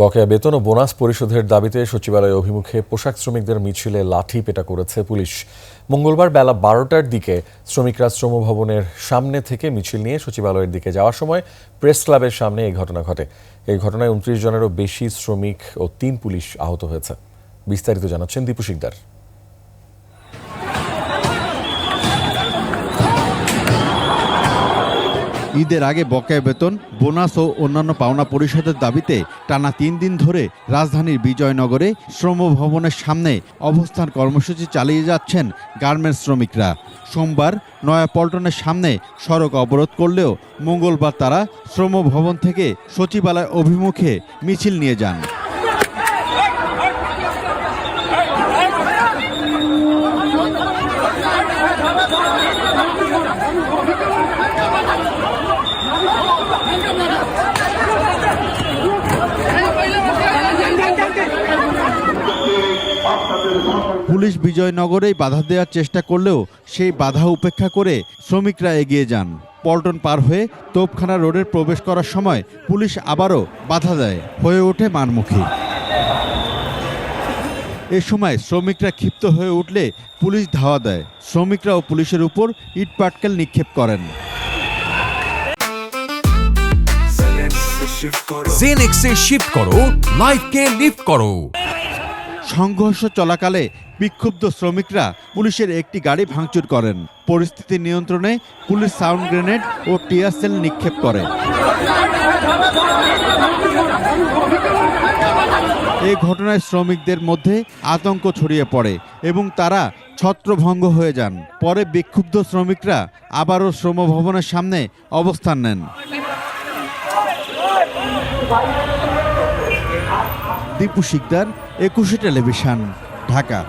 বকেয়া বেতন ও বোনাস পরিশোধের দাবিতে সচিবালয় অভিমুখে পোশাক শ্রমিকদের মিছিলে লাঠি পেটা করেছে পুলিশ। মঙ্গলবার বেলা 12টার দিকে শ্রমিকরা শ্রম ভবনের সামনে থেকে মিছিল নিয়ে সচিবালয়ের দিকে যাওয়ার সময় প্রেস ক্লাবের সামনে এই ঘটনা ঘটে। এই ঘটনায় 29 জনেরও বেশি শ্রমিক ও 3 পুলিশ আহত হয়েছে। বিস্তারিত জানাচ্ছেন দীপু শিকদার। ঈদের আগে বকেয়া বেতন, বোনাস ও অন্যান্য পাওনা পরিশোধের দাবিতে টানা 3 দিন ধরে রাজধানীর বিজয়নগরে শ্রম ভবনের সামনে অবস্থান কর্মসূচি চালিয়ে যাচ্ছেন গার্মেন্টস শ্রমিকরা। সোমবার নয়াপল্টনের সামনে সড়ক অবরোধ করলেও মঙ্গলবার তারা শ্রম ভবন থেকে সচিবালয় অভিমুখে মিছিল নিয়ে যান। পুলিশ বিজয়নগরেই বাধা দেওয়ার চেষ্টা করলেও সেই বাধা উপেক্ষা করে শ্রমিকরা এগিয়ে যান। পল্টন পার হয়ে তোপখানা রোডের প্রবেশ করার সময় পুলিশ আবারও বাধা দেয়, হয়ে ওঠে মারমুখী। এ সময় শ্রমিকরা ক্ষিপ্ত হয়ে উঠলে পুলিশ ধাওয়া দেয়। শ্রমিকরা ও পুলিশের উপর ইট পাটকেল নিক্ষেপ করেন। জেনেক্সে শিফট করো, লাইফকে লিফট করো। সংঘর্ষ চলাকালে বিক্ষুব্ধ শ্রমিকরা পুলিশের একটি গাড়ি ভাঙচুর করেন। পরিস্থিতি নিয়ন্ত্রণে পুলিশ সাউন্ড গ্রেনেড ও টিয়ার সেল নিক্ষেপ করে। এই ঘটনায় শ্রমিকদের মধ্যে আতঙ্ক ছড়িয়ে পড়ে এবং তারা ছত্রভঙ্গ হয়ে যান। পরে বিক্ষুব্ধ শ্রমিকরা আবারও শ্রম ভবনের সামনে অবস্থান নেন। দীপু শিকদার, 21 টেলিভিশন, ঢাকা।